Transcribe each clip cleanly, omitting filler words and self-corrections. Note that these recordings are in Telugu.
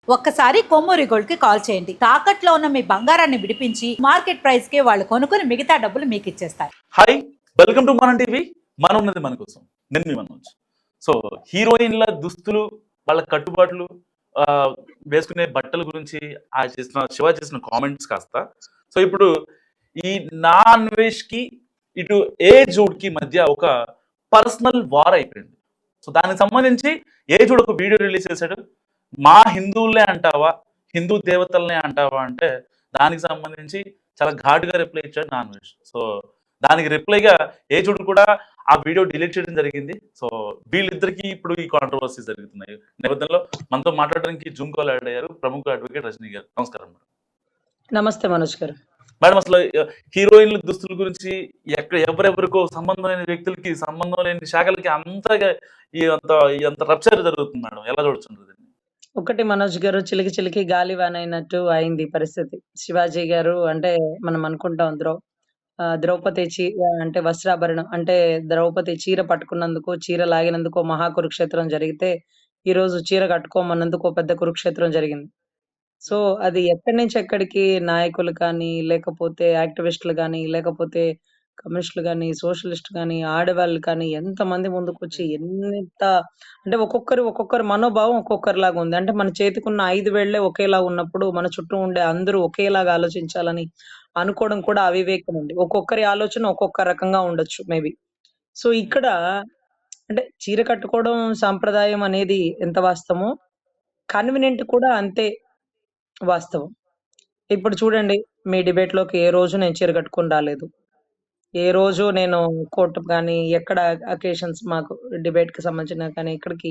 ఒక్కసారి కొమ్మూరి గోల్డ్ కి కాల్ చేయండి. తాకట్లో ఉన్న మీ బంగారాన్ని విడిపించి మార్కెట్ ప్రైస్ కి వాళ్ళు కొనుక్కుని మిగతా డబ్బులు మీకు ఇచ్చేస్తారు. హాయ్, వెల్కమ్ టు మనం టీవీ. మనం ఉన్నది మన కోసం. నేను మీ మనోజ్. సో హీరోయిన్ల దుస్తులు, వాళ్ళ కట్టుబాట్లు, ఆ, వేసుకునే బట్టల గురించి శివ చేసిన కామెంట్స్ కాస్త సో ఇప్పుడు ఈ నాన్ వెజ్ కి ఇటు ఏజూడ్ కి మధ్య ఒక పర్సనల్ వార్ అయిపోయింది. సో దానికి సంబంధించి ఏజూడ్ ఒక వీడియో రిలీజ్ చేశాడు. మా హిందువులనే అంటావా, హిందూ దేవతలనే అంటావా అంటే దానికి సంబంధించి చాలా ఘాటుగా రిప్లై ఇచ్చాడు నాన్ వెజ్. సో దానికి రిప్లైగా ఏజుడు కూడా ఆ వీడియో డిలీట్ చేయడం జరిగింది. సో వీళ్ళిద్దరికి ఇప్పుడు ఈ కాంట్రవర్సీ జరుగుతున్నాయి నేపథ్యంలో మనతో మాట్లాడడానికి జూమ్ కాల్ యాడ్ అయ్యారు ప్రముఖ అడ్వకేట్ రజనీ గారు. నమస్కారం మేడం. నమస్తే మనోజ్ గారు. మేడం, అసలు హీరోయిన్ల దుస్తుల గురించి ఎవరెవరికో సంబంధం లేని వ్యక్తులకి, సంబంధం లేని శాఖలకి అంతగా అంత రప్చర్ జరుగుతుంది మేడం. ఎలా చూడొచ్చు? ఒకటి మనోజ్ గారు, చిలికి చిలికి గాలివాన అయినట్టు అయింది పరిస్థితి. శివాజీ గారు అంటే మనం అనుకుంటాం ద్రౌపది అంటే వస్త్రాభరణం అంటే ద్రౌపది చీర పట్టుకున్నందుకు, చీర లాగినందుకు మహాకురుక్షేత్రం జరిగితే, ఈ రోజు చీర కట్టుకోమన్నందుకు పెద్ద కురుక్షేత్రం జరిగింది. సో అది ఎక్కడి నుంచి ఎక్కడికి నాయకులు కానీ, లేకపోతే యాక్టివిస్టులు కానీ, లేకపోతే కమ్యూనిస్టులు గాని, సోషలిస్ట్ గాని, ఆడవాళ్ళు కానీ ఎంతమంది ముందుకొచ్చి ఎంత అంటే ఒక్కొక్కరి మనోభావం ఒక్కొక్కరిలాగా ఉంది. అంటే మన చేతికున్న 5 వేళ్ళే ఒకేలా ఉన్నప్పుడు మన చుట్టూ ఉండే అందరూ ఒకేలాగా ఆలోచించాలని అనుకోవడం కూడా అవివేకం అండి. ఒక్కొక్కరి ఆలోచన ఒక్కొక్క రకంగా ఉండొచ్చు మేబీ. సో ఇక్కడ అంటే చీర కట్టుకోవడం సాంప్రదాయం అనేది ఎంత వాస్తవమో, కన్వీనియంట్ కూడా అంతే వాస్తవం. ఇప్పుడు చూడండి, మీ డిబేట్‌లోకి ఏ రోజు నేను చీర కట్టుకొని రాలేదు. ఏ రోజు నేను కోర్ట్ గాని, ఎక్కడ అకేషన్స్ మాకు డిబేట్‌కి సంబంధించిన కానీ ఇక్కడికి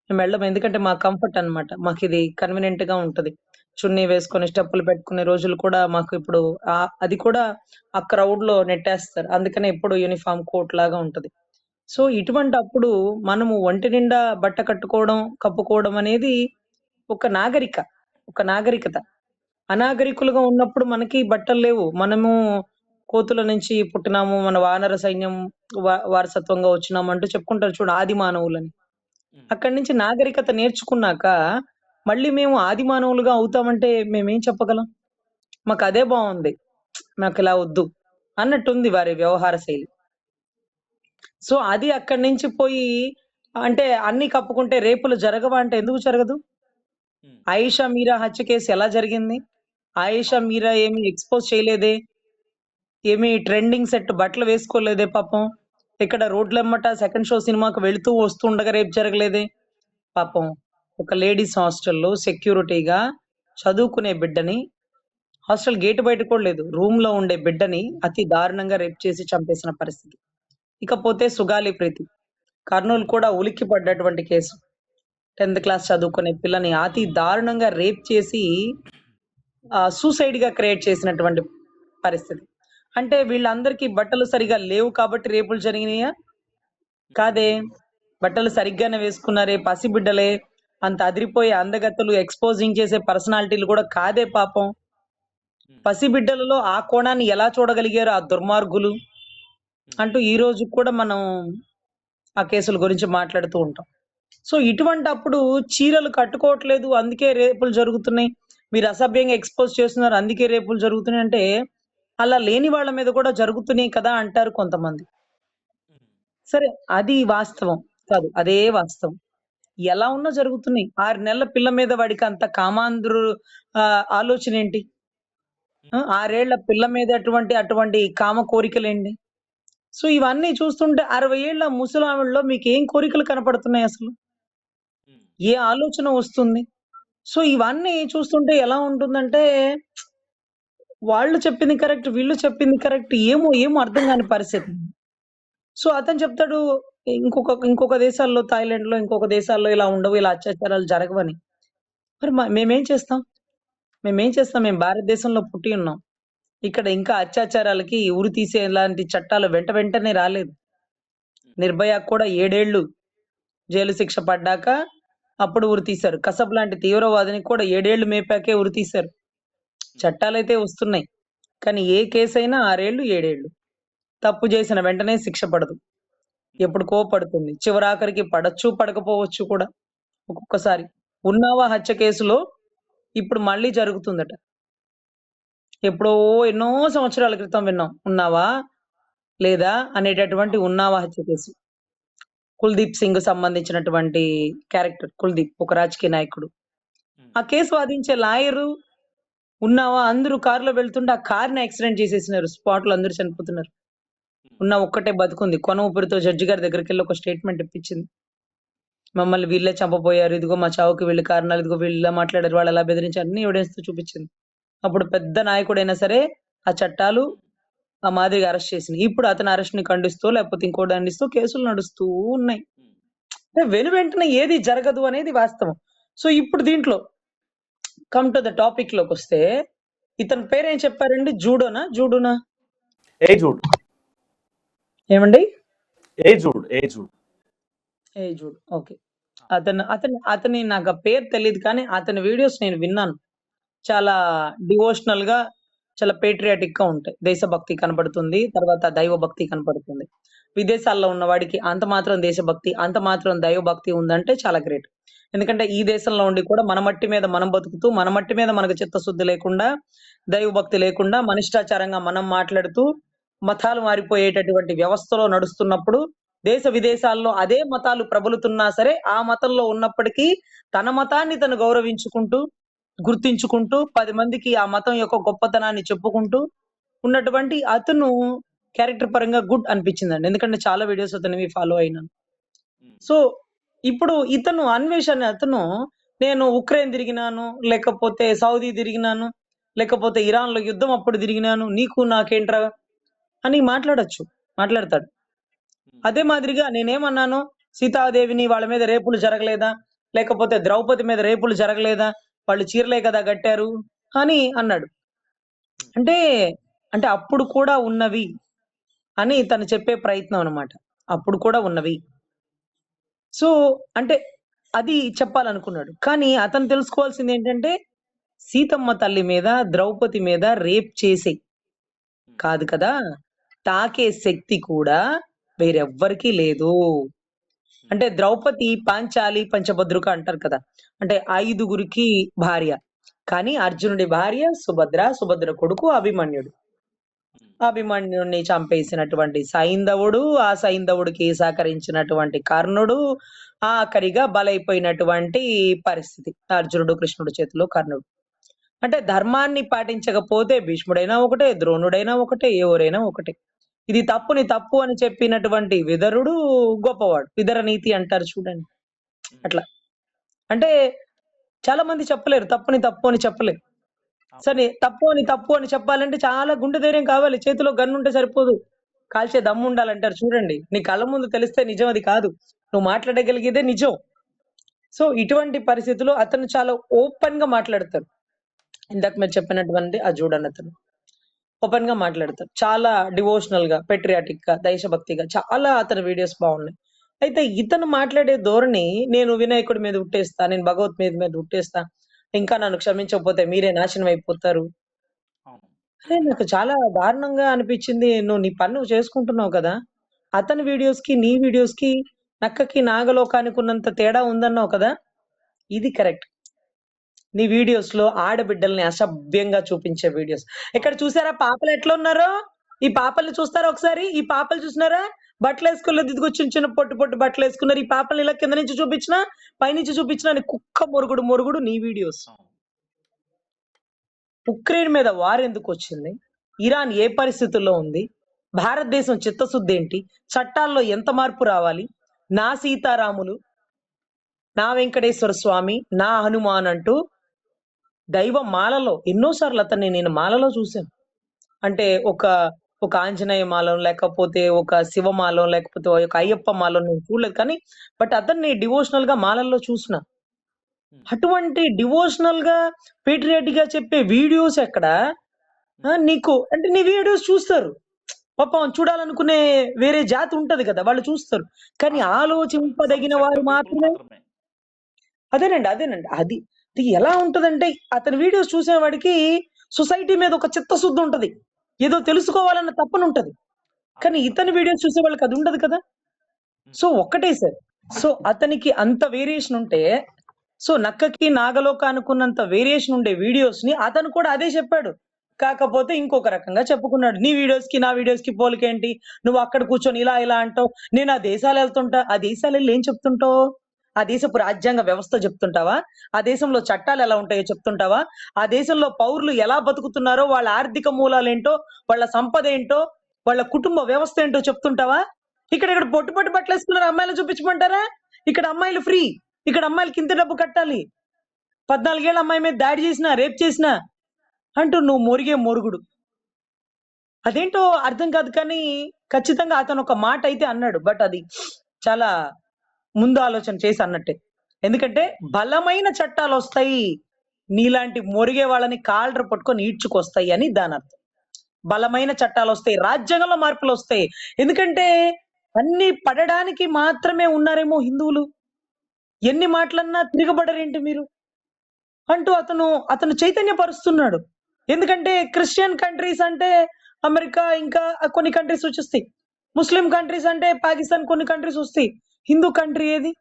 మేము వెళ్ళము. ఎందుకంటే మా కంఫర్ట్ అన్నమాట. మాకిది కన్వీనియంట్‌గా ఉంటది. చున్నీ వేసుకొని స్టెప్పులు పెట్టుకునే రోజులు కూడా మాకు ఇప్పుడు అది కూడా ఆ క్రౌడ్‌లో నెట్టేస్తారు. అందుకనే ఎప్పుడు యూనిఫార్మ్ కోట్ లాగా ఉంటది. సో ఇటువంటప్పుడు మనము ఒంటి నిండా బట్ట కట్టుకోవడం, కప్పుకోవడం అనేది ఒక నాగరికత. అనాగరికులుగా ఉన్నప్పుడు మనకి బట్టలు లేవు. మనము కోతుల నుంచి పుట్టినాము, మన వానర సైన్యం వారసత్వంగా వచ్చినాము అంటూ చెప్పుకుంటారు చూడు ఆది మానవులని. అక్కడి నుంచి నాగరికత నేర్చుకున్నాక మళ్ళీ మేము ఆది మానవులుగా అవుతామంటే మేమేం చెప్పగలం? మాకు అదే బాగుంది, మాకు ఇలా వద్దు అన్నట్టుంది వారి వ్యవహార శైలి. సో అది అక్కడి నుంచి పోయి అంటే అన్ని కప్పుకుంటే రేపులు జరగవా అంటే ఎందుకు జరగదు? ఆయిషా మీరా హత్య కేసు ఎలా జరిగింది? ఆయిషా మీరా ఏమి ఎక్స్‌పోజ్ చేయలేదే. ఏమి ట్రెండింగ్ సెట్ బట్టలు వేసుకోలేదే పాపం. ఇక్కడ రోడ్లెమ్మట సెకండ్ షో సినిమాకి వెళుతూ వస్తుండగా రేపు జరగలేదే. పాపం ఒక లేడీస్ హాస్టల్‌లో సెక్యూరిటీగా చదువుకునే బిడ్డని, హాస్టల్ గేట్ బయట కూడా లేదు, రూమ్‌లో ఉండే బిడ్డని అతి దారుణంగా రేప్ చేసి చంపేసిన పరిస్థితి. ఇకపోతే సుగాలి ప్రీతి, కర్నూలు కూడా ఉలిక్కి పడ్డటువంటి కేసు. 10th క్లాస్ చదువుకునే పిల్లని అతి దారుణంగా రేప్ చేసి సూసైడ్‌గా క్రియేట్ చేసినటువంటి పరిస్థితి. అంటే వీళ్ళందరికీ బట్టలు సరిగ్గా లేవు కాబట్టి రేపులు జరిగినాయా? కాదే. బట్టలు సరిగ్గానే వేసుకున్నారే, పసిబిడ్డలే, అంత అదిరిపోయే అందగత్తెలు, ఎక్స్‌పోజింగ్ చేసే పర్సనాలిటీలు కూడా కాదే పాపం. పసిబిడ్డలలో ఆ కోణాన్ని ఎలా చూడగలిగారు ఆ దుర్మార్గులు అంటూ ఈ రోజు కూడా మనం ఆ కేసుల గురించి మాట్లాడుతూ ఉంటాం. సో ఇటువంటప్పుడు చీరలు కట్టుకోవట్లేదు, అందుకే రేపులు జరుగుతున్నాయి. మీరు అసభ్యంగా ఎక్స్‌పోజ్ చేస్తున్నారు, అందుకే రేపులు జరుగుతున్నాయి అంటే, అలా లేని వాళ్ళ మీద కూడా జరుగుతున్నాయి కదా అంటారు కొంతమంది. సరే, అది వాస్తవం కాదు, అదే వాస్తవం. ఎలా ఉన్నా జరుగుతున్నాయి. 6 నెలల పిల్ల మీద వాడికి అంత కామాంధ్రు ఆలోచన ఏంటి? 6 ఏళ్ల పిల్ల మీద అటువంటి కామ కోరికలేంటి? సో ఇవన్నీ చూస్తుంటే 60 ఏళ్ల ముసలావిడలో మీకేం కోరికలు కనపడుతున్నాయి అసలు? ఏ ఆలోచన వస్తుంది? సో ఇవన్నీ చూస్తుంటే ఎలా ఉంటుందంటే, వాళ్ళు చెప్పింది కరెక్ట్, వీళ్ళు చెప్పింది కరెక్ట్, ఏమో అర్థం కాని పరిస్థితి. సో అతను చెప్తాడు ఇంకొక దేశాల్లో, థాయిలాండ్‌లో, ఇంకొక దేశాల్లో ఇలా ఉండవు, ఇలా అత్యాచారాలు జరగవని. మరి మేమేం చేస్తాం? మేము భారతదేశంలో పుట్టి ఉన్నాం. ఇక్కడ ఇంకా అత్యాచారాలకి ఉరి తీసేలాంటి చట్టాలు వెంటనే రాలేదు. నిర్భయకు కూడా 7 ఏళ్ళు జైలు శిక్ష పడ్డాక అప్పుడు ఉరి తీశారు. కసబ్ లాంటి తీవ్రవాదిని కూడా 7 ఏళ్ళు మేపాకే ఉరి తీశారు. చట్టాలైతే వస్తున్నాయి. కానీ ఏ కేసైనా 6 ఏళ్ళు, 7 ఏళ్ళు. తప్పు చేసిన వెంటనే శిక్ష పడదు. ఎప్పుడుకో పడుతుంది. చివరాఖరికి పడొచ్చు, పడకపోవచ్చు కూడా ఒక్కొక్కసారి. ఉన్నావా హత్య కేసులో ఇప్పుడు మళ్ళీ జరుగుతుందట. ఎప్పుడో ఎన్నో సంవత్సరాల క్రితం విన్నాం. 'ఉన్నావా లేదా' అనేటటువంటి 'ఉన్నావా' హత్య కేసు. కుల్దీప్ సింగ్ సంబంధించినటువంటి క్యారెక్టర్ కుల్దీప్ ఒక రాజకీయ నాయకుడు. ఆ కేసు వాదించే లాయరు, ఉన్నావా అందరూ కారులో వెళ్తుంటే ఆ కార్‌ని యాక్సిడెంట్ చేసేసినారు. స్పాట్‌లో అందరూ చనిపోతున్నారు. ఉన్న ఒక్కటే బతికుంది. కొన ఊపిరితో జడ్జి గారి దగ్గరికెళ్ళి ఒక స్టేట్‌మెంట్ ఇప్పించింది. మమ్మల్ని వీళ్ళే చంపబోయారు. ఇదిగో మా చావుకి వీళ్ళు కారణాలు. ఇదిగో వీళ్ళు ఇలా మాట్లాడారు. వాళ్ళు అలా బెదిరించారు. అన్ని ఎవిడెన్స్‌తో చూపించింది. అప్పుడు పెద్ద నాయకుడైనా సరే ఆ చట్టాలు ఆ మాదిరిగా అరెస్ట్ చేసినాయి. ఇప్పుడు అతని అరెస్ట్‌ని ఖండిస్తూ లేకపోతే ఇంకోటి ఖండిస్తూ కేసులు నడుస్తూ ఉన్నాయి. అంటే వెనువెంటనే ఏది జరగదు అనేది వాస్తవం. సో ఇప్పుడు దీంట్లో కమ్ టు ద టాపిక్ లోకొస్తే ఇతని పేరేం చెప్పారండి? జూడోనా? జూడోనా? ఏజూడ్ ఏమండి? ఏజూడ్ ఏజూడ్ జూడ్. ఓకే. అతని నాకు ఆ పేరు తెలీదు కానీ అతని వీడియోస్ నేను విన్నాను. చాలా డివోషనల్‌గా, చాలా పేట్రియాటిక్‌గా ఉంటాయి. దేశభక్తి కనపడుతుంది. తర్వాత దైవభక్తి కనపడుతుంది. విదేశాల్లో ఉన్నవాడికి అంత మాత్రం దేశభక్తి, అంత మాత్రం దైవభక్తి ఉందంటే చాలా గ్రేట్. ఎందుకంటే ఈ దేశంలో ఉండి కూడా మన మట్టి మీద మనం బతుకుతూ, మన మట్టి మీద మనకు చిత్తశుద్ధి లేకుండా, దైవభక్తి లేకుండా, మనిష్టాచారంగా మనం మాట్లాడుతూ, మతాలు మారిపోయేటటువంటి వ్యవస్థలో నడుస్తున్నప్పుడు, దేశ విదేశాల్లో అదే మతాలు ప్రబలుతున్నా సరే, ఆ మతంలో ఉన్నప్పటికీ తన మతాన్ని తను గౌరవించుకుంటూ, గుర్తించుకుంటూ 10 మందికి ఆ మతం యొక్క గొప్పతనాన్ని చెప్పుకుంటూ ఉన్నటువంటి అతను క్యారెక్టర్ పరంగా గుడ్ అనిపించిందండి. ఎందుకంటే చాలా వీడియోస్ అతనివి ఫాలో అయినాను. సో, ఇప్పుడు ఇతను అన్వేష్ అనే అతను నేను ఉక్రెయిన్ తిరిగినాను, లేకపోతే సౌదీ తిరిగినాను, లేకపోతే ఇరాన్‌లో యుద్ధం అప్పుడు తిరిగినాను. నీకు నాకేంట్రా అని మాట్లాడతాడు. అదే మాదిరిగా నేనేమన్నాను, సీతాదేవిని వాళ్ళ మీద రేపులు జరగలేదా? లేకపోతే ద్రౌపది మీద రేపులు జరగలేదా? వాళ్ళు చీరలే కదా కట్టారు అని అన్నాడు. అంటే, అంటే అప్పుడు కూడా ఉన్నవి అని తను చెప్పే ప్రయత్నం అన్నమాట. అప్పుడు కూడా ఉన్నవి. సో, అంటే అది చెప్పాలనుకున్నాడు. కానీ అతను తెలుసుకోవాల్సిందేంటంటే, సీతమ్మ తల్లి మీద, ద్రౌపది మీద రేప్ చేసి కాదు కదా! తాకే శక్తి కూడా వేరెవ్వరికీ లేదు. అంటే ద్రౌపది, పాంచాలి, పంచభద్రుక అంటారు కదా! అంటే 5గురికి భార్య. కానీ అర్జునుడి భార్య సుభద్ర, సుభద్ర కొడుకు అభిమన్యుడు. అభిమన్యుడిని చంపేసినటువంటి సైంధవుడు, ఆ సైంధవుడికి సహకరించినటువంటి కర్ణుడు, ఆఖరిగా బలైపోయినటువంటి పరిస్థితి. అర్జునుడు, కృష్ణుడి చేతిలో కర్ణుడు. అంటే ధర్మాన్ని పాటించకపోతే భీష్ముడైనా ఒకటే, ద్రోణుడైనా ఒకటే, ఎవరైనా ఒకటే. ఇది తప్పుని తప్పు అని చెప్పినటువంటి విదరుడు గొప్పవాడు. విదర నీతి అంటారు చూడండి. అట్లా. అంటే చాలా మంది చెప్పలేరు. తప్పుని తప్పు అని చెప్పలేరు. సరే తప్పు అని చెప్పాలంటే చాలా గుండె ధైర్యం కావాలి. చేతిలో గన్నుంటే సరిపోదు. కాల్చే దమ్ముండాలంటారు చూడండి. నీ కళ్ళ ముందు తెలిస్తే నిజం అది కాదు. నువ్వు మాట్లాడగలిగేదే నిజం. సో, ఇటువంటి పరిస్థితిలో అతను చాలా ఓపెన్‌గా మాట్లాడతారు. ఇందాక మీరు చెప్పినటువంటి ఆ జూడన్ అతను. ఓపెన్‌గా మాట్లాడతారు. చాలా డివోషనల్‌గా, పేట్రియాటిక్‌గా, దేశభక్తిగా చాలా అతని వీడియోస్ బావున్నాయి. అయితే ఇతను మాట్లాడే ధోరణి నేను వినాయకుడి మీద ఉట్టేస్తా, నేను భగవత్ మీద ఉట్టేస్తా, ఇంకా నన్ను క్షమించకపోతే మీరే నాశనం అయిపోతారు. అరే! నాకు చాలా దారుణంగా అనిపిచ్చింది. నువ్వు నీ పని నువ్వు చేసుకుంటున్నావు కదా! అతని వీడియోస్‌కి, నీ వీడియోస్‌కి నక్కకి నాగలోకానికి ఉన్నంత తేడా ఉందన్నావు కదా! ఇది కరెక్ట్. నీ వీడియోస్‌లో ఆడబిడ్డల్ని అసభ్యంగా చూపించే వీడియోస్. ఇక్కడ చూసారా పాపలు ఎట్లున్నారో? ఈ పాపల్ని చూస్తారా ఒకసారి? ఈ పాపలు చూసినారా? బట్టలేసుకోలేదు. ఇదిగో చిన్న చిన్న పొట్టు బట్టలేసుకున్నారు. ఈ పాపల్ని ఇలా కింద నుంచి చూపించినా, పైనుంచి చూపించినా నీ కుక్క మొరుగుడు నీ వీడియోస్. ఉక్రెయిన్ మీద వార్ ఎందుకొచ్చింది? ఇరాన్ ఏ పరిస్థితుల్లో ఉంది? భారతదేశం చిత్తశుద్ధేంటి? చట్టాల్లో ఎంత మార్పు రావాలి? నా సీతారాములు, నా వెంకటేశ్వర స్వామి, నా హనుమాన్ అంటూ దైవ మాలలో ఎన్నో సార్లు అతన్ని నేను మాలలో చూసాను. అంటే ఒక ఆంజనేయ మాలం, లేకపోతే ఒక శివ మాలం, లేకపోతే ఒక అయ్యప్ప మాలం నేను చూడలేదు కానీ, బట్ అతన్ని డివోషనల్‌గా మాలల్లో చూసిన. అటువంటి డివోషనల్‌గా, పేట్రియాటిక్‌గా చెప్పే వీడియోస్ ఎక్కడ? నీకు అంటే నీ వీడియోస్ చూస్తారు. పాపం చూడాలనుకునే వేరే జాతి ఉంటది కదా! వాళ్ళు చూస్తారు. కానీ ఆలోచింపదగిన వారు మాత్రమే అదేనండి. అది ఎలా ఉంటదంటే అతని వీడియోస్ చూసేవాడికి సొసైటీ మీద ఒక చిత్తశుద్ధి ఉంటది. ఏదో తెలుసుకోవాలన్న తపనుంటది. కానీ ఇతని వీడియోస్ చూసే వాళ్ళకి అది ఉండదు కదా! సో, ఒక్కటే సార్. సో, అతనికి అంత వేరియేషన్ ఉంటే సో నక్కకి నాగలోక అనుకున్నంత వేరియేషన్ ఉండే వీడియోస్ ని అతను కూడా అదే చెప్పాడు. కాకపోతే ఇంకొక రకంగా చెప్పుకున్నాడు. నీ వీడియోస్ కి నా వీడియోస్ కి పోలికేంటి? నువ్వు అక్కడ కూర్చొని ఇలా ఇలా అంటావు. నేను ఆ దేశాలు వెళ్తుంటా. ఆ దేశాలు వెళ్ళి ఏం చెప్తుంటావు? ఆ దేశపు రాజ్యాంగ వ్యవస్థ చెప్తుంటావా? ఆ దేశంలో చట్టాలు ఎలా ఉంటాయో చెప్తుంటావా? ఆ దేశంలో పౌరులు ఎలా బతుకుతున్నారో, వాళ్ళ ఆర్థిక మూలాలేంటో, వాళ్ళ సంపద ఏంటో, వాళ్ళ కుటుంబ వ్యవస్థ ఏంటో చెప్తుంటావా? ఇక్కడ పొట్టు పొట్టు బట్టలేసుకున్నారు అమ్మాయిలు చూపించమంటారా? ఇక్కడ అమ్మాయిలు ఫ్రీ. ఇక్కడ అమ్మాయిలకి ఇంత డబ్బు కట్టాలి. 14 ఏళ్ల అమ్మాయి మీద దాడి చేసినా, రేప్ చేసినా అంటూ నువ్వు మొరిగే మొరుగుడు. అదేంటో అర్థం కాదు కానీ ఖచ్చితంగా అతను ఒక మాట అయితే అన్నాడు. బట్ అది చాలా ముందు ఆలోచన చేసి అన్నట్టే. ఎందుకంటే బలమైన చట్టాలొస్తాయి. నీలాంటి మొరిగే వాళ్ళని కాలర్ పట్టుకొని ఈడ్చుకొస్తాయి అని దానర్థం. బలమైన చట్టాలొస్తాయి. రాజ్యాంగంలో మార్పులొస్తాయి. ఎందుకంటే అన్ని పడడానికి మాత్రమే ఉన్నారేమో హిందువులు. ఎన్ని మాటలన్నా తిరగబడరేంటి మీరు? అంటూ అతను చైతన్యపరుస్తున్నాడు. ఎందుకంటే క్రిస్టియన్ కంట్రీస్ అంటే అమెరికా ఇంకా కొన్ని కంట్రీస్ వచ్చేస్తాయి. ముస్లిం కంట్రీస్ అంటే పాకిస్తాన్ కొన్ని కంట్రీస్ వస్తాయి. హిందూ కంట్రీ ఏది?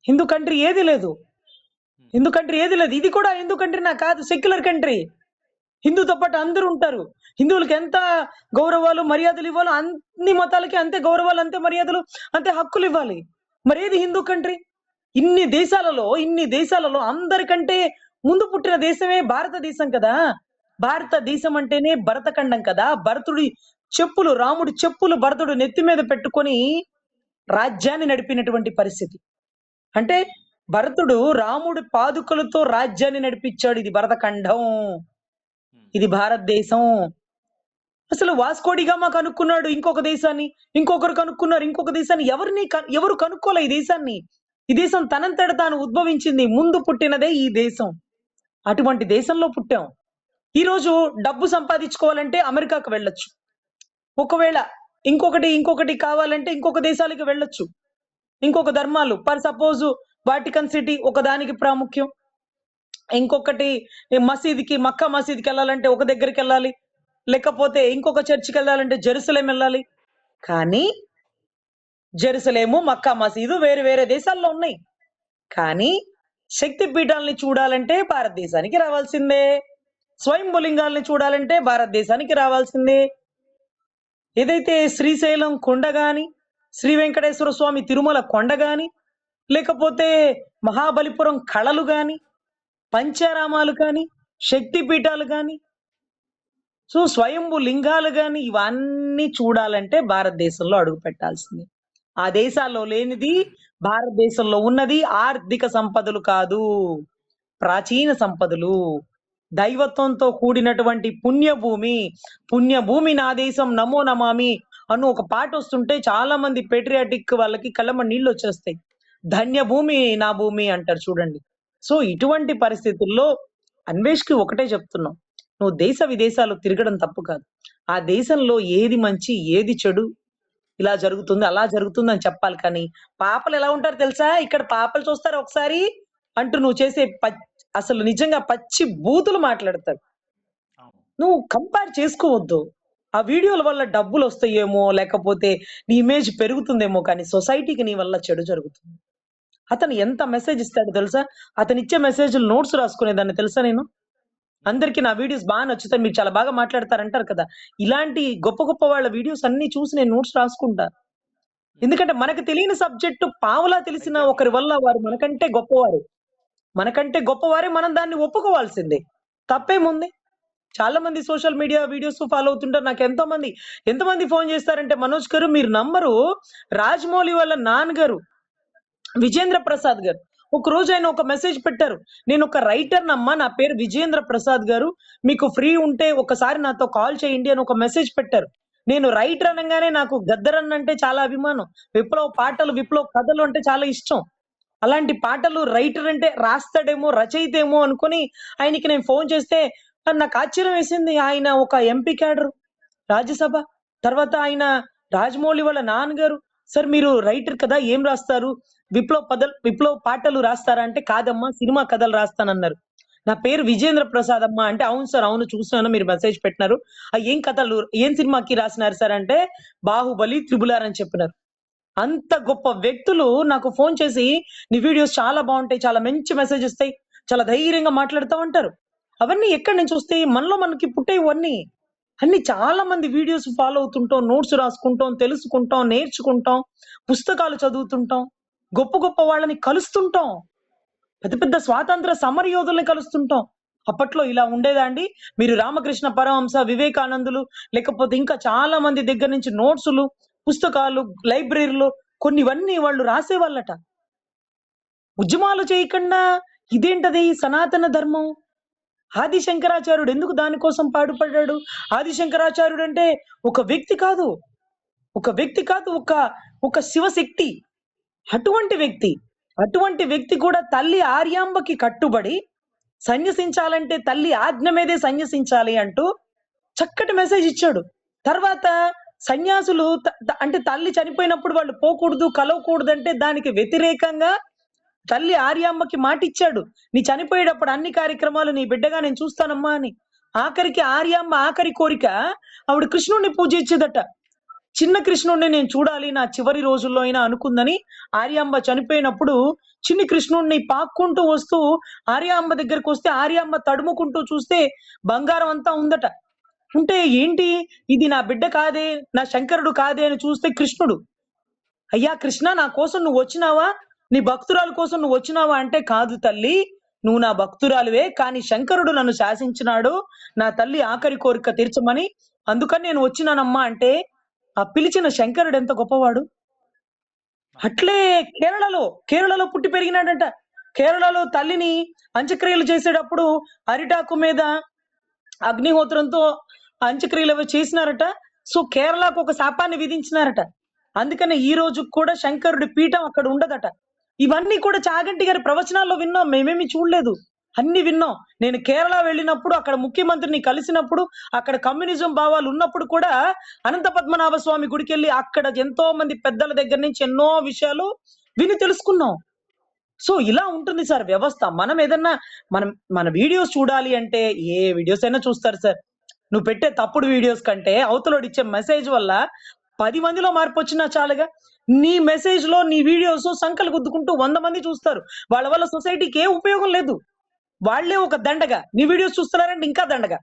హిందూ కంట్రీ ఏది లేదు. హిందూ కంట్రీ ఏది లేదు. ఇది కూడా హిందూ కంట్రీనా? కాదు. Secular country. హిందూతో పాటు అందరూ ఉంటారు. హిందువులకి ఎంత గౌరవాలు, మర్యాదలు ఇవ్వాలో అన్ని మతాలకి అంతే గౌరవాలు, అంతే మర్యాదలు, అంతే హక్కులు ఇవ్వాలి. మరేది హిందూ కంట్రీ? ఇన్ని దేశాలలో అందరికంటే ముందు పుట్టిన దేశమే భారతదేశం కదా! భారతదేశం అంటేనే భరతఖండం కదా! రాముడి చెప్పులు భరతుడు నెత్తి మీద పెట్టుకొని రాజ్యాన్ని నడిపినటువంటి పరిస్థితి. అంటే భరతుడు రాముడి పాదుకలతో రాజ్యాన్ని నడిపించాడు. ఇది భరతఖండం. ఇది భారతదేశం. అసలు వాస్కోడిగామా కనుక్కున్నాడు ఇంకొక దేశాన్ని. ఇంకొకరు కనుక్కున్నారు ఇంకొక దేశాన్ని. ఎవరు కనుక్కోలే ఈ దేశాన్ని. ఈ దేశం తనంతట తాను ఉద్భవించింది. ముందు పుట్టినదే ఈ దేశం. అటువంటి దేశంలో పుట్టాం. ఈరోజు డబ్బు సంపాదించుకోవాలంటే అమెరికాకు వెళ్ళొచ్చు. ఒకవేళ ఇంకొకటి కావాలంటే ఇంకొక దేశాలకు వెళ్ళొచ్చు. ఇంకొక ధర్మాలు సపోజ్ వాటికన్ సిటీ ఒకదానికి ప్రాముఖ్యం. ఇంకొకటి మక్కా మసీద్‌కి వెళ్ళాలంటే ఒక దగ్గరికి వెళ్ళాలి. లేకపోతే ఇంకొక చర్చికి వెళ్ళాలంటే జెరూసలేం వెళ్ళాలి. కానీ జెరూసలేము, మక్కా మసీదు వేరే వేరే దేశాల్లో ఉన్నాయి. కానీ శక్తి పీఠాలని చూడాలంటే భారతదేశానికి రావాల్సిందే. స్వయంభులింగాల్ని చూడాలంటే భారతదేశానికి రావాల్సిందే. ఏదైతే శ్రీశైలం కొండ గాని, శ్రీ వెంకటేశ్వర స్వామి తిరుమల కొండ గాని, లేకపోతే మహాబలిపురం కళలు గాని, పంచారామాలు కానీ, శక్తి పీఠాలు గాని, సో స్వయంభు లింగాలు గాని ఇవన్నీ చూడాలంటే భారతదేశంలో అడుగు పెట్టాల్సిందే. ఆ దేశాల్లో లేనిది భారతదేశంలో ఉన్నది ఆర్థిక సంపదలు కాదు. ప్రాచీన సంపదలు. దైవత్వంతో కూడినటువంటి పుణ్యభూమి. పుణ్యభూమి నా దేశం నమో నమామి అను ఒక పాట వస్తుంటే చాలా మంది పేట్రియాటిక్ వాళ్ళకి కళ్ళమ్మ నీళ్ళు వచ్చేస్తాయి. ధన్యభూమి నా భూమి అంటారు చూడండి. సో ఇటువంటి పరిస్థితుల్లో అన్వేష్‌కి ఒకటే చెప్తున్నాం. నువ్వు దేశ విదేశాలు తిరగడం తప్పు కాదు. ఆ దేశంలో ఏది మంచి, ఏది చెడు, ఇలా జరుగుతుంది, అలా జరుగుతుంది అని చెప్పాలి కానీ, పాపలు ఎలా ఉంటారో తెలుసా? ఇక్కడ పాపలు చూస్తారా ఒకసారి అంటూ నువ్వు చేసే అసలు నిజంగా పచ్చి బూతులు మాట్లాడతాడు. అవును. నువ్వు కంపేర్ చేసుకోవద్దు. ఆ వీడియోల వల్ల డబ్బులొస్తాయేమో, లేకపోతే నీ ఇమేజ్ పెరుగుతుందేమో కానీ సొసైటీకి నీ వల్ల చెడు జరుగుతుంది. అతను ఎంత మెసేజ్ ఇస్తాడో తెలుసా? అతనిచ్చే మెసేజ్‌లు నోట్స్ రాసుకునేదాన్ని తెలుసా నేను? అందరికి నా వీడియోస్ బాగా నచ్చుతాయి. మీరు చాలా బాగా మాట్లాడతారంటారు కదా! ఇలాంటి గొప్ప గొప్ప వాళ్ళ వీడియోస్ అన్నీ చూసి నేను నోట్స్ రాసుకుంటా. ఎందుకంటే మనకు తెలియని సబ్జెక్ట్ పావలా తెలిసిన ఒకరి వల్ల వారు మనకంటే గొప్పవారు. మనకంటే గొప్పవారే మనం దాన్ని ఒప్పుకోవాల్సిందే. తప్పేముంది? చాలా మంది సోషల్ మీడియా వీడియోస్ ఫాలో అవుతుంటారు. నాకు ఎంతమంది ఫోను చేస్తారంటే, మనోజ్ గారు మీరు నమ్మరు, రాజమౌళి వాళ్ళ నాన్నగారు విజేంద్ర ప్రసాద్ గారు ఒకరోజు ఆయన ఒక మెసేజ్ పెట్టారు. నేను ఒక రైటర్‌నమ్మా, నా పేరు విజేంద్ర ప్రసాద్ గారు. మీకు ఫ్రీ ఉంటే ఒకసారి నాతో కాల్ చేయండి అని ఒక మెసేజ్ పెట్టారు. నేను రైటర్ అనంగానే నాకు గద్దరన్న అంటే చాలా అభిమానం. విప్లవ పాటలు, విప్లవ కథలు అంటే చాలా ఇష్టం. అలాంటి పాటలు రైటర్ అంటే రాస్తాడేమో, రచయిత ఏమో అనుకుని ఆయనకి నేను ఫోన్ చేస్తే నాకు ఆశ్చర్యం వేసింది. ఆయన ఒక ఎంపీ క్యాడర్, రాజ్యసభ. తర్వాత ఆయన రాజమౌళి వాళ్ళ నాన్నగారు. సార్ మీరు రైటర్ కదా, ఏం రాస్తారు? విప్లవ పాటలు రాస్తారా అంటే, కాదమ్మా సినిమా కథలు రాస్తానన్నారు. నా పేరు విజేంద్ర ప్రసాద్ అమ్మా అంటే, అవును సార్ అవును చూసాను మీరు మెసేజ్ పెట్టినారు. ఏం కథలు, ఏం సినిమాకి రాసినారు సార్ అంటే, బాహుబలి, త్రిబుల్ ఆర్ అని చెప్పినారు. అంత గొప్ప వ్యక్తులు నాకు ఫోన్ చేసి నీ వీడియోస్ చాలా బాగుంటాయి, చాలా మంచి మెసేజ్ ఇస్తాయి, చాలా ధైర్యంగా మాట్లాడుతూ ఉంటారు. అవన్నీ ఎక్కడి నుంచి వస్తాయి? మనలో మనకి పుట్టేవన్నీ. అన్ని చాలా మంది వీడియోస్ ఫాలో అవుతుంటాం, నోట్స్ రాసుకుంటాం, తెలుసుకుంటాం, నేర్చుకుంటాం, పుస్తకాలు చదువుతుంటాం, గొప్ప గొప్ప వాళ్ళని కలుస్తుంటాం, పెద్ద పెద్ద స్వాతంత్ర సమరయోధుల్ని కలుస్తుంటాం. అప్పట్లో ఇలా ఉండేదా అండి? మీరు రామకృష్ణ పరమహంస, వివేకానందులు, లేకపోతే ఇంకా చాలా మంది దగ్గర నుంచి నోట్సులు, పుస్తకాలు, లైబ్రరీలు కొన్నివన్నీ వాళ్ళు రాసేవాళ్ళట. ఉద్యమాలు చేయకుండా ఇదేంటది సనాతన ధర్మం? ఆది శంకరాచార్యుడు ఎందుకు దానికోసం పాటుపడ్డాడు? ఆది శంకరాచార్యుడు అంటే ఒక వ్యక్తి కాదు, ఒక వ్యక్తి కాదు, ఒక ఒక శివశక్తి. అటువంటి వ్యక్తి, అటువంటి వ్యక్తి కూడా తల్లి ఆర్యాంబకి కట్టుబడి సన్యసించాలంటే తల్లి ఆజ్ఞ మీదే సన్యసించాలి అంటూ చక్కటి మెసేజ్ ఇచ్చాడు. తర్వాత సన్యాసులు అంటే తల్లి చనిపోయినప్పుడు వాళ్ళు పోకూడదు, కలవకూడదు అంటే దానికి వ్యతిరేకంగా తల్లి ఆర్యామ్మకి మాట ఇచ్చాడు. నీ చనిపోయేటప్పుడు అన్ని కార్యక్రమాలు నీ బిడ్డగా నేను చూస్తానమ్మా అని. ఆఖరికి ఆర్యామ్మ ఆఖరి కోరిక ఆవిడ కృష్ణుడిని పూజించేదట. చిన్న కృష్ణుడిని నేను చూడాలి నా చివరి రోజుల్లో అయినా అనుకుందని ఆర్యామ్మ చనిపోయినప్పుడు చిన్ని కృష్ణుడిని పాక్కుంటూ వస్తూ ఆర్యామ్మ దగ్గరకు వస్తే ఆర్యామ్మ తడుముకుంటూ చూస్తే బంగారం అంతా ఉందట. ఉంటే ఏంటి ఇది నా బిడ్డ కాదే, నా శంకరుడు కాదే అని చూస్తే కృష్ణుడు. అయ్యా కృష్ణ, నా కోసం నువ్వు వచ్చినావా? నీ భక్తురాల కోసం నువ్వు వచ్చినావా అంటే, కాదు తల్లి, నువ్వు నా భక్తురాలువే, కానీ శంకరుడు నన్ను శాసించినాడు నా తల్లి ఆఖరి కోరిక తీర్చమని, అందుకని నేను వచ్చినానమ్మా అంటే ఆ పిలిచిన శంకరుడు ఎంత గొప్పవాడు. అట్లే కేరళలో పుట్టి పెరిగినాడంట. కేరళలో తల్లిని అంత్యక్రియలు చేసేటప్పుడు అరిటాకు మీద అగ్నిహోత్రంతో అంత్యక్రియలు చేసినారట. సో కేరళకు ఒక శాపాన్ని విధించినారట. అందుకనే ఈ రోజు కూడా శంకరుడి పీఠం అక్కడ ఉండదట. ఇవన్నీ కూడా చాగంటి గారి ప్రవచనాల్లో విన్నాం, మేమేమి చూడలేదు, అన్ని విన్నాం. నేను కేరళ వెళ్ళినప్పుడు అక్కడ ముఖ్యమంత్రిని కలిసినప్పుడు అక్కడ కమ్యూనిజం భావాలు ఉన్నప్పుడు కూడా అనంత పద్మనాభ స్వామి గుడికి వెళ్ళి అక్కడ ఎంతో మంది పెద్దల దగ్గర నుంచి ఎన్నో విషయాలు విని తెలుసుకున్నాం. సో ఇలా ఉంటుంది సార్ వ్యవస్థ. మనం ఏదన్నా మన వీడియోస్ చూడాలి అంటే ఏ వీడియోస్ అయినా చూస్తారు సార్. నువ్వు పెట్టే తప్పుడు వీడియోస్ కంటే అవతలోడు ఇచ్చే మెసేజ్ వల్ల 10 మందిలో మార్పు వచ్చినా చాలుగా. నీ మెసేజ్ లో నీ వీడియోస్ సంకలు గుద్దుకుంటూ 100 మంది చూస్తారు. వాళ్ళ వల్ల సొసైటీకి ఏ ఉపయోగం లేదు. వాళ్లే ఒక దండగా, నీ వీడియోస్ చూస్తున్నారంటే ఇంకా దండగా.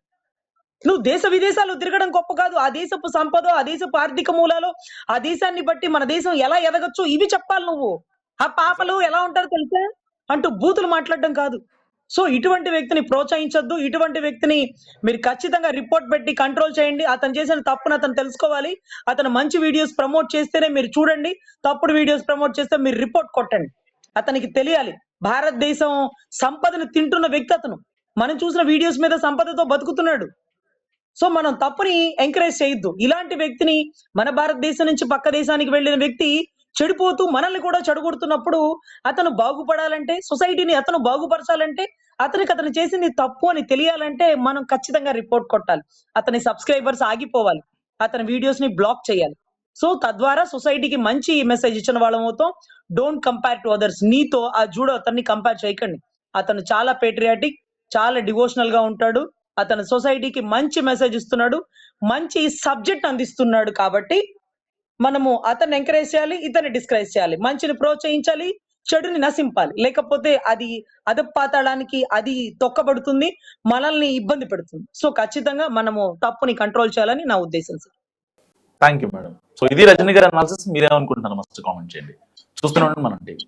నువ్వు దేశ విదేశాలు తిరగడం గొప్ప కాదు, ఆ దేశపు సంపద, ఆ దేశపు ఆర్థిక మూలాలు, ఆ దేశాన్ని బట్టి మన దేశం ఎలా ఎదగచ్చు ఇవి చెప్పాలి నువ్వు. ఆ పాపలు ఎలా ఉంటారో తెలుసా అంటూ బూతులు మాట్లాడడం కాదు. సో ఇటువంటి వ్యక్తిని ప్రోత్సహించొద్దు. ఇటువంటి వ్యక్తిని మీరు ఖచ్చితంగా రిపోర్ట్ పెట్టి కంట్రోల్ చేయండి. అతను చేసిన తప్పును అతను తెలుసుకోవాలి. అతను మంచి వీడియోస్ ప్రమోట్ చేస్తేనే మీరు చూడండి, తప్పుడు వీడియోస్ ప్రమోట్ చేస్తే మీరు రిపోర్ట్ కొట్టండి. అతనికి తెలియాలి భారతదేశం సంపదను తింటున్న వ్యక్తి అతను. మనం చూసిన వీడియోస్ మీద సంపదతో బతుకుతున్నాడు. సో మనం తప్పుని ఎంకరేజ్ చేయొద్దు. ఇలాంటి వ్యక్తిని మన భారతదేశం నుంచి పక్క దేశానికి వెళ్ళిన వ్యక్తి చెడిపోతూ మనల్ని కూడా చెడగొడుతున్నప్పుడు అతను బాగుపడాలంటే, సొసైటీని అతను బాగుపరచాలంటే, అతను చేసింది తప్పు అని తెలియాలంటే మనం ఖచ్చితంగా రిపోర్ట్ కొట్టాలి. అతని సబ్స్క్రైబర్స్ ఆగిపోవాలి, అతని వీడియోస్ ని బ్లాక్ చేయాలి. సో తద్వారా సొసైటీకి మంచి మెసేజ్ ఇచ్చిన వాళ్ళం అవుతాం. Don't compare to others. నీతో ఆ జూడో అతన్ని కంపేర్ చేయకండి. అతను చాలా పేట్రియాటిక్, చాలా డివోషనల్ గా ఉంటాడు. అతను సొసైటీకి మంచి మెసేజ్ ఇస్తున్నాడు, మంచి సబ్జెక్ట్ అందిస్తున్నాడు. కాబట్టి మనము అతన్ని ఎంకరేజ్ చేయాలి, ఇతన్ని డిస్కరేజ్ చేయాలి. మంచిని ప్రోత్సహించాలి, చెడుని నశింపాలి. లేకపోతే అది అధపాతాళానికి అది తొక్కబడుతుంది, మనల్ని ఇబ్బంది పెడుతుంది. సో ఖచ్చితంగా మనము తప్పుని కంట్రోల్ చేయాలని నా ఉద్దేశం sir. Thank you madam. So ఇది రజనీ గారి అనాలిసిస్. మీరేమనుకుంటున్నారు మస్ట్ కామెంట్ చేయండి. చూస్తున్నాం మనం టీవీ.